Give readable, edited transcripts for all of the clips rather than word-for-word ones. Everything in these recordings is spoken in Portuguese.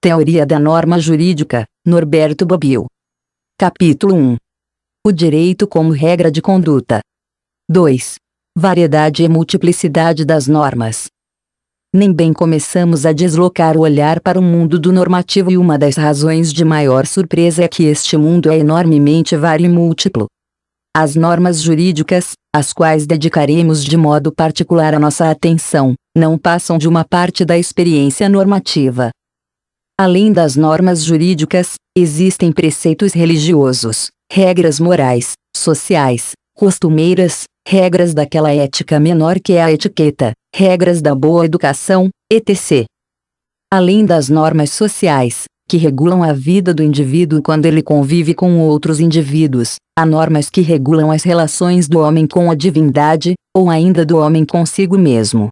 Teoria da norma jurídica, Norberto Bobbio. Capítulo 1. O direito como regra de conduta. 2. Variedade e multiplicidade das normas. Nem bem começamos a deslocar o olhar para o mundo do normativo e uma das razões de maior surpresa é que este mundo é enormemente vário e múltiplo. As normas jurídicas, às quais dedicaremos de modo particular a nossa atenção, não passam de uma parte da experiência normativa. Além das normas jurídicas, existem preceitos religiosos, regras morais, sociais, costumeiras, regras daquela ética menor que é a etiqueta, regras da boa educação, etc. Além das normas sociais, que regulam a vida do indivíduo quando ele convive com outros indivíduos, há normas que regulam as relações do homem com a divindade, ou ainda do homem consigo mesmo.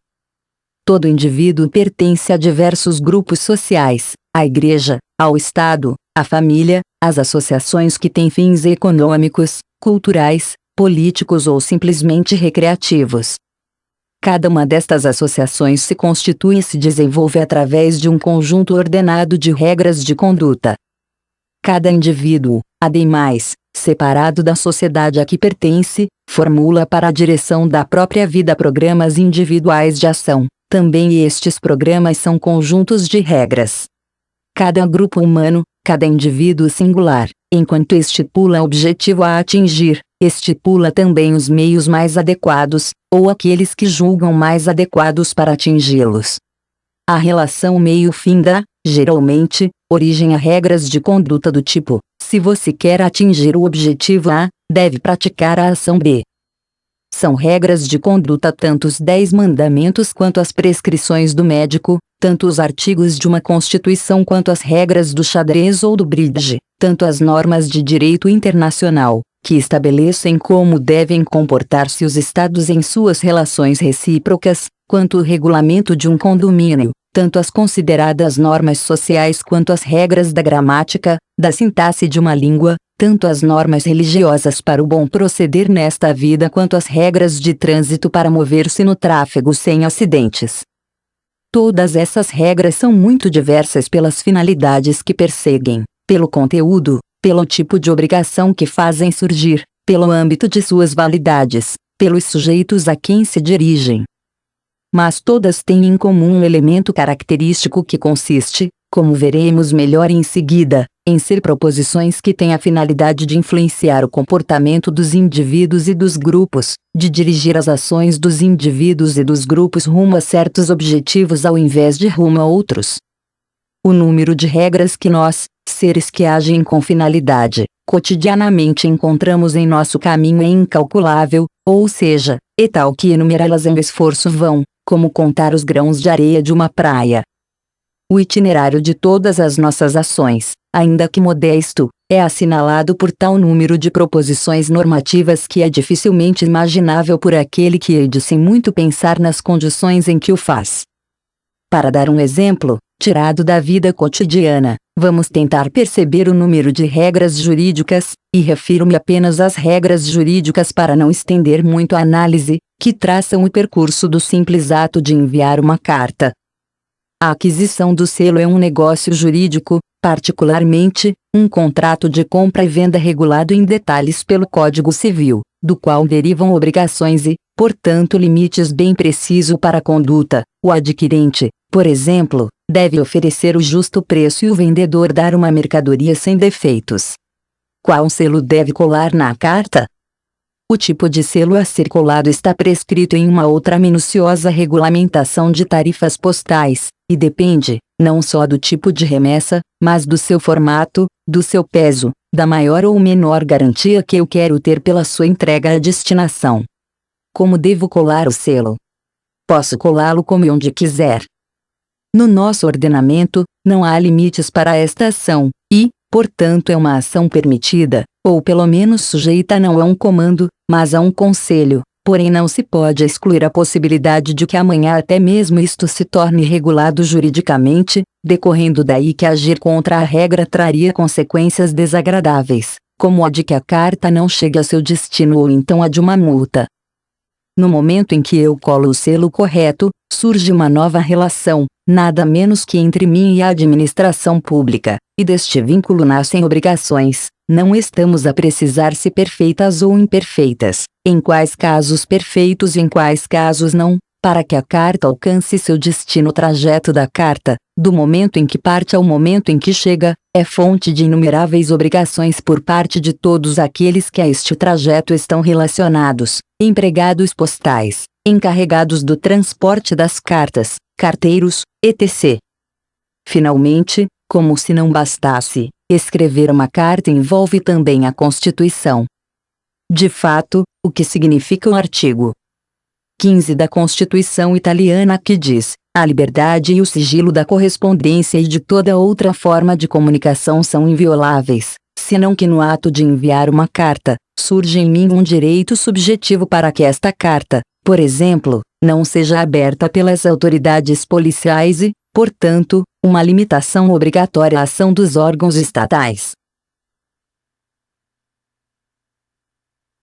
Todo indivíduo pertence a diversos grupos sociais, à igreja, ao Estado, à família, às associações que têm fins econômicos, culturais, políticos ou simplesmente recreativos. Cada uma destas associações se constitui e se desenvolve através de um conjunto ordenado de regras de conduta. Cada indivíduo, ademais, separado da sociedade a que pertence, formula para a direção da própria vida programas individuais de ação. Também estes programas são conjuntos de regras. Cada grupo humano, cada indivíduo singular, enquanto estipula o objetivo a atingir, estipula também os meios mais adequados, ou aqueles que julgam mais adequados para atingi-los. A relação meio-fim dá, geralmente, origem a regras de conduta do tipo: se você quer atingir o objetivo A, deve praticar a ação B. São regras de conduta tanto os 10 mandamentos quanto as prescrições do médico, tanto os artigos de uma Constituição quanto as regras do xadrez ou do bridge, tanto as normas de direito internacional, que estabelecem como devem comportar-se os Estados em suas relações recíprocas, quanto o regulamento de um condomínio, tanto as consideradas normas sociais quanto as regras da gramática, da sintaxe de uma língua, tanto as normas religiosas para o bom proceder nesta vida quanto as regras de trânsito para mover-se no tráfego sem acidentes. Todas essas regras são muito diversas pelas finalidades que perseguem, pelo conteúdo, pelo tipo de obrigação que fazem surgir, pelo âmbito de suas validades, pelos sujeitos a quem se dirigem. Mas todas têm em comum um elemento característico que consiste, como veremos melhor em seguida, em ser proposições que têm a finalidade de influenciar o comportamento dos indivíduos e dos grupos, de dirigir as ações dos indivíduos e dos grupos rumo a certos objetivos ao invés de rumo a outros. O número de regras que nós, seres que agem com finalidade, cotidianamente encontramos em nosso caminho é incalculável, ou seja, é tal que enumerá-las é um esforço vão, como contar os grãos de areia de uma praia. O itinerário de todas as nossas ações, ainda que modesto, é assinalado por tal número de proposições normativas que é dificilmente imaginável por aquele que há de sem muito pensar nas condições em que o faz. Para dar um exemplo, tirado da vida cotidiana, vamos tentar perceber o número de regras jurídicas, e refiro-me apenas às regras jurídicas para não estender muito a análise, que traçam o percurso do simples ato de enviar uma carta. A aquisição do selo é um negócio jurídico, particularmente, um contrato de compra e venda regulado em detalhes pelo Código Civil, do qual derivam obrigações e, portanto, limites bem precisos para a conduta. O adquirente, por exemplo, deve oferecer o justo preço e o vendedor dar uma mercadoria sem defeitos. Qual selo deve colar na carta? O tipo de selo a ser colado está prescrito em uma outra minuciosa regulamentação de tarifas postais, e depende, não só do tipo de remessa, mas do seu formato, do seu peso, da maior ou menor garantia que eu quero ter pela sua entrega à destinação. Como devo colar o selo? Posso colá-lo como e onde quiser. No nosso ordenamento, não há limites para esta ação, e, portanto é uma ação permitida, ou pelo menos sujeita não a um comando, mas a um conselho, porém não se pode excluir a possibilidade de que amanhã até mesmo isto se torne regulado juridicamente, decorrendo daí que agir contra a regra traria consequências desagradáveis, como a de que a carta não chegue a seu destino ou então a de uma multa. No momento em que eu colo o selo correto, surge uma nova relação, nada menos que entre mim e a administração pública, e deste vínculo nascem obrigações. Não estamos a precisar se perfeitas ou imperfeitas, em quais casos perfeitos e em quais casos não, para que a carta alcance seu destino. O trajeto da carta, do momento em que parte ao momento em que chega, é fonte de inumeráveis obrigações por parte de todos aqueles que a este trajeto estão relacionados: empregados postais, encarregados do transporte das cartas, carteiros, etc. Finalmente, como se não bastasse, escrever uma carta envolve também a Constituição. De fato, o que significa o artigo 15 da Constituição italiana, que diz: a liberdade e o sigilo da correspondência e de toda outra forma de comunicação são invioláveis, senão que no ato de enviar uma carta, surge em mim um direito subjetivo para que esta carta, por exemplo, não seja aberta pelas autoridades policiais e, portanto, uma limitação obrigatória à ação dos órgãos estatais.